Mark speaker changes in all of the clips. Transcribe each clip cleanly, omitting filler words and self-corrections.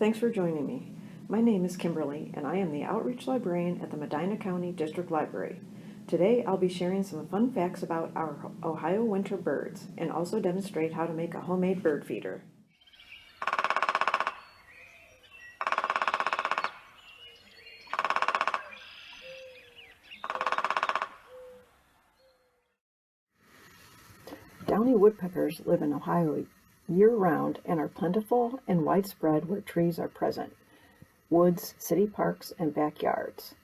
Speaker 1: Thanks for joining me. My name is Kimberly, and I am the Outreach Librarian at the Medina County District Library. Today, I'll be sharing some fun facts about our Ohio winter birds, and also demonstrate how to make a homemade bird feeder. Downy woodpeckers live in Ohio year-round and are plentiful and widespread where trees are present, woods, city parks, and backyards.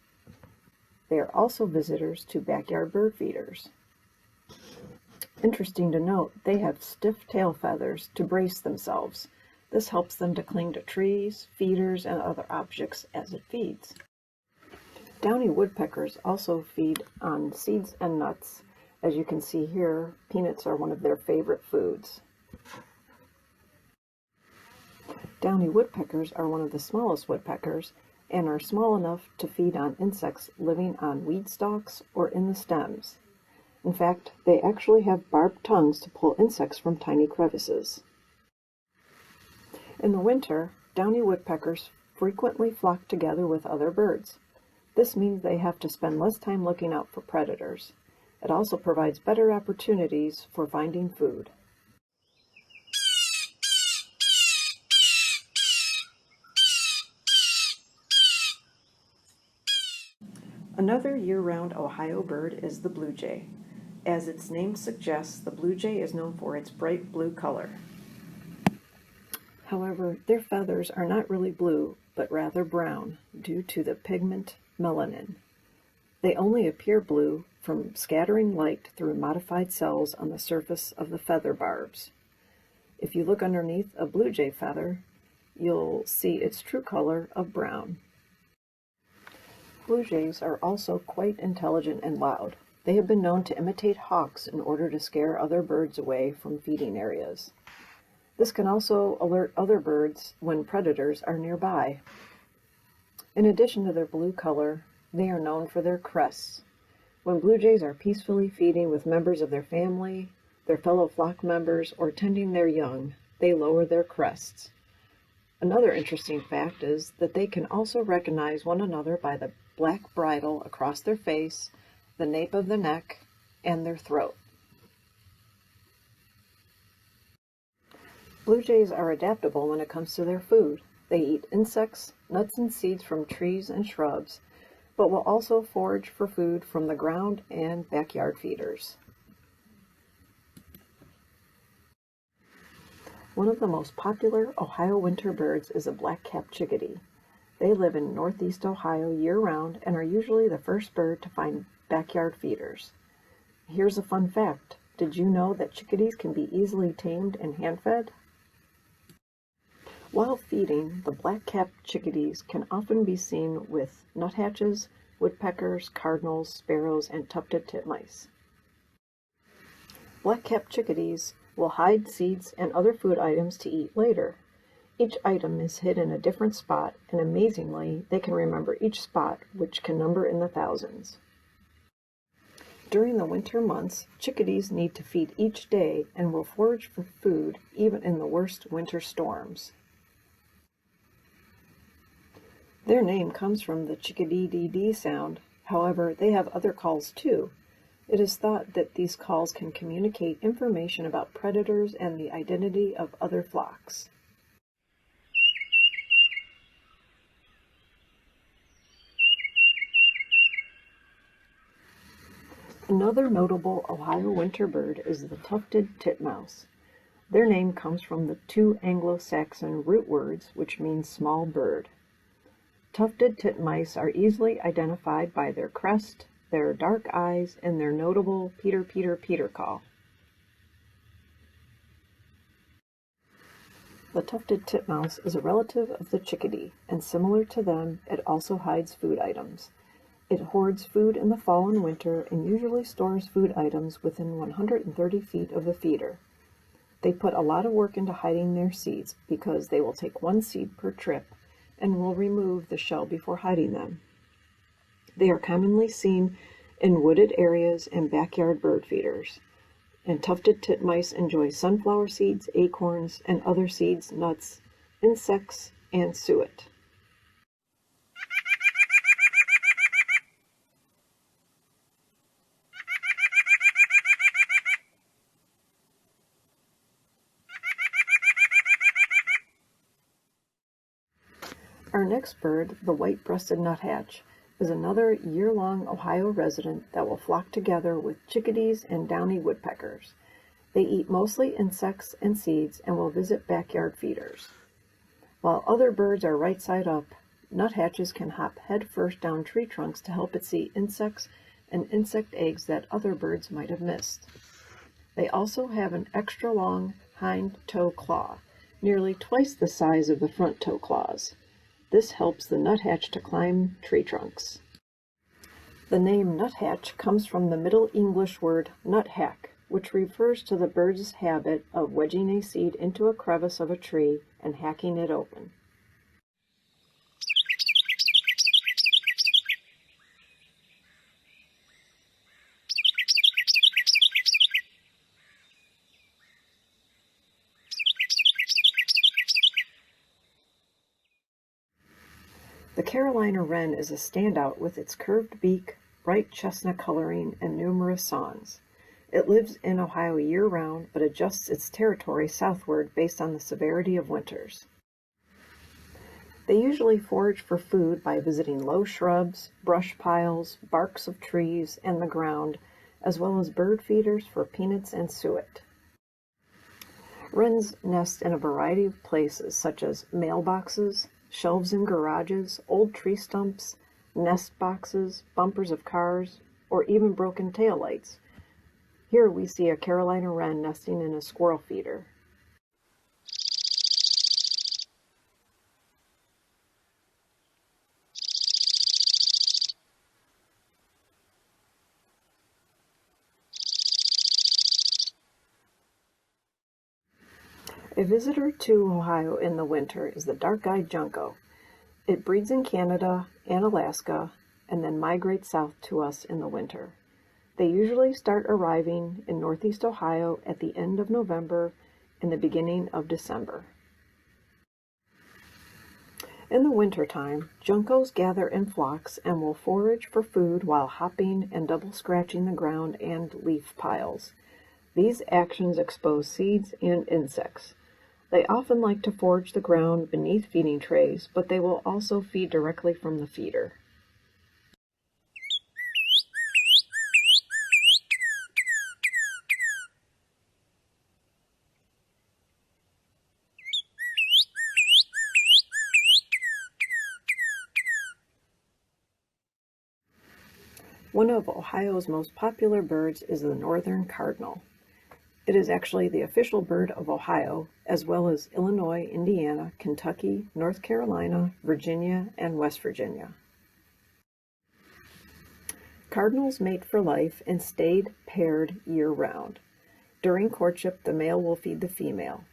Speaker 1: They are also visitors to backyard bird feeders. Interesting to note, they have stiff tail feathers to brace themselves. This helps them to cling to trees, feeders, and other objects as it feeds. Downy woodpeckers also feed on seeds and nuts. As you can see here, peanuts are one of their favorite foods. Downy woodpeckers are one of the smallest woodpeckers and are small enough to feed on insects living on weed stalks or in the stems. In fact, they actually have barbed tongues to pull insects from tiny crevices. In the winter, downy woodpeckers frequently flock together with other birds. This means they have to spend less time looking out for predators. It also provides better opportunities for finding food. Another year-round Ohio bird is the blue jay. As its name suggests, the blue jay is known for its bright blue color. However, their feathers are not really blue, but rather brown, due to the pigment melanin. They only appear blue from scattering light through modified cells on the surface of the feather barbs. If you look underneath a blue jay feather, you'll see its true color of brown. Blue jays are also quite intelligent and loud. They have been known to imitate hawks in order to scare other birds away from feeding areas. This can also alert other birds when predators are nearby. In addition to their blue color, they are known for their crests. When blue jays are peacefully feeding with members of their family, their fellow flock members, or tending their young, they lower their crests. Another interesting fact is that they can also recognize one another by the black bridle across their face, the nape of the neck, and their throat. Blue jays are adaptable when it comes to their food. They eat insects, nuts and seeds from trees and shrubs, but will also forage for food from the ground and backyard feeders. One of the most popular Ohio winter birds is a black-capped chickadee. They live in northeast Ohio year-round and are usually the first bird to find backyard feeders. Here's a fun fact. Did you know that chickadees can be easily tamed and hand-fed? While feeding, the black-capped chickadees can often be seen with nuthatches, woodpeckers, cardinals, sparrows, and tufted titmice. Black-capped chickadees will hide seeds and other food items to eat later. Each item is hid in a different spot, and amazingly, they can remember each spot, which can number in the thousands. During the winter months, chickadees need to feed each day and will forage for food even in the worst winter storms. Their name comes from the chickadee-dee-dee sound. However, they have other calls too. It is thought that these calls can communicate information about predators and the identity of other flocks. Another notable Ohio winter bird is the tufted titmouse. Their name comes from the two Anglo-Saxon root words which mean small bird. Tufted titmice are easily identified by their crest, their dark eyes, and their notable peter peter peter call. The tufted titmouse is a relative of the chickadee, and similar to them, it also hides food items. It hoards food in the fall and winter and usually stores food items within 130 feet of the feeder. They put a lot of work into hiding their seeds because they will take one seed per trip and will remove the shell before hiding them. They are commonly seen in wooded areas and backyard bird feeders. And tufted titmice enjoy sunflower seeds, acorns, and other seeds, nuts, insects, and suet. Our next bird, the white-breasted nuthatch, is another year-long Ohio resident that will flock together with chickadees and downy woodpeckers. They eat mostly insects and seeds and will visit backyard feeders. While other birds are right side up, nuthatches can hop head first down tree trunks to help it see insects and insect eggs that other birds might have missed. They also have an extra long hind toe claw, nearly twice the size of the front toe claws. This helps the nuthatch to climb tree trunks. The name nuthatch comes from the Middle English word nuthack, which refers to the bird's habit of wedging a seed into a crevice of a tree and hacking it open. The Carolina wren is a standout with its curved beak, bright chestnut coloring, and numerous songs. It lives in Ohio year-round, but adjusts its territory southward based on the severity of winters. They usually forage for food by visiting low shrubs, brush piles, barks of trees, and the ground, as well as bird feeders for peanuts and suet. Wrens nest in a variety of places, such as mailboxes, shelves in garages, old tree stumps, nest boxes, bumpers of cars, or even broken taillights. Here we see a Carolina wren nesting in a squirrel feeder. A visitor to Ohio in the winter is the dark-eyed junco. It breeds in Canada and Alaska and then migrates south to us in the winter. They usually start arriving in northeast Ohio at the end of November and the beginning of December. In the wintertime, juncos gather in flocks and will forage for food while hopping and double scratching the ground and leaf piles. These actions expose seeds and insects. They often like to forage the ground beneath feeding trays, but they will also feed directly from the feeder. One of Ohio's most popular birds is the northern cardinal. It is actually the official bird of Ohio, as well as Illinois, Indiana, Kentucky, North Carolina, Virginia, and West Virginia. Cardinals mate for life and stay paired year-round. During courtship, the male will feed the female.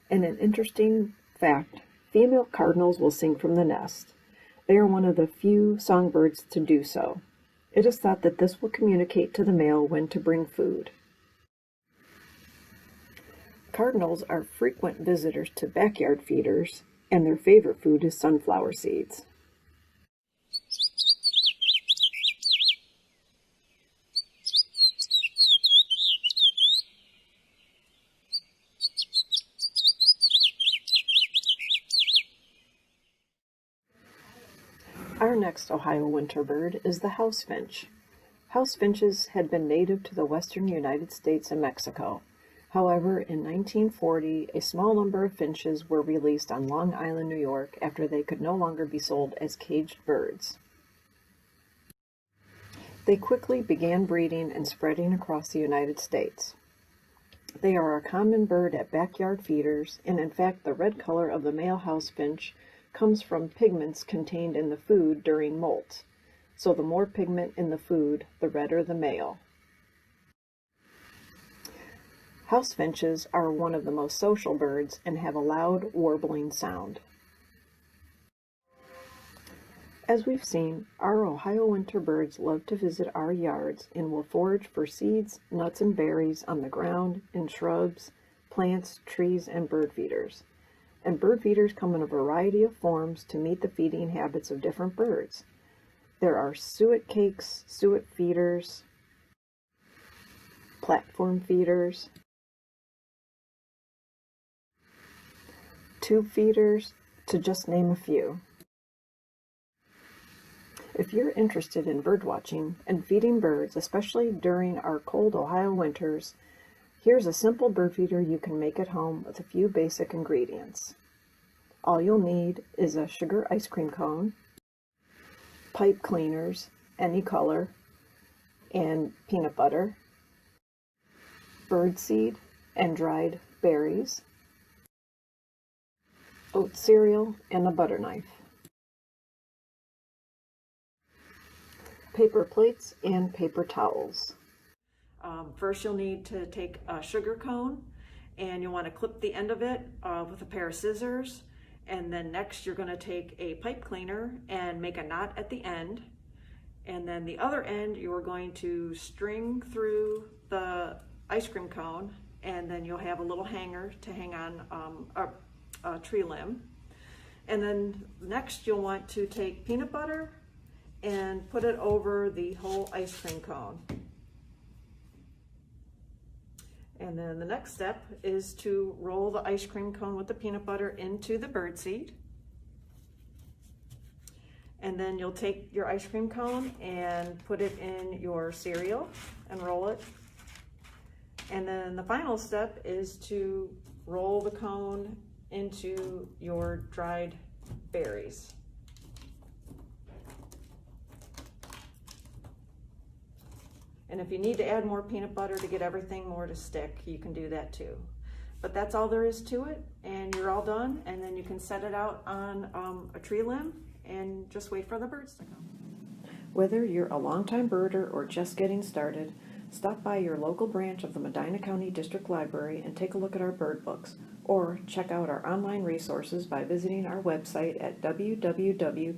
Speaker 1: And an interesting fact, female cardinals will sing from the nest. They are one of the few songbirds to do so. It is thought that this will communicate to the male when to bring food. Cardinals are frequent visitors to backyard feeders, and their favorite food is sunflower seeds. Our next Ohio winter bird is the house finch. House finches had been native to the western United States and Mexico. However, in 1940, a small number of finches were released on Long Island, New York, after they could no longer be sold as caged birds. They quickly began breeding and spreading across the United States. They are a common bird at backyard feeders, and in fact, the red color of the male house finch comes from pigments contained in the food during molt. So the more pigment in the food, the redder the male. House finches are one of the most social birds and have a loud, warbling sound. As we've seen, our Ohio winter birds love to visit our yards and will forage for seeds, nuts, and berries on the ground, in shrubs, plants, trees, and bird feeders. and bird feeders come in a variety of forms to meet the feeding habits of different birds. There are suet cakes, suet feeders, platform feeders, tube feeders, to just name a few. If you're interested in bird watching and feeding birds, especially during our cold Ohio winters, here's a simple bird feeder you can make at home with a few basic ingredients. All you'll need is a sugar ice cream cone, pipe cleaners, any color, and peanut butter, birdseed and dried berries, oat cereal, and a butter knife, paper plates and paper towels. First you'll need to take a sugar cone and you'll want to clip the end of it with a pair of scissors, and then next you're going to take a pipe cleaner and make a knot at the end, and then the other end you're going to string through the ice cream cone, and then you'll have a little hanger to hang on a tree limb. And then next you'll want to take peanut butter and put it over the whole ice cream cone. And then the next step is to roll the ice cream cone with the peanut butter into the birdseed. And then you'll take your ice cream cone and put it in your cereal and roll it. And then the final step is to roll the cone into your dried berries. And if you need to add more peanut butter to get everything more to stick, you can do that too. But that's all there is to it, and you're all done. And then you can set it out on a tree limb and just wait for the birds to come. Whether you're a longtime birder or just getting started, stop by your local branch of the Medina County District Library and take a look at our bird books, or check out our online resources by visiting our website at www.mcdl.info.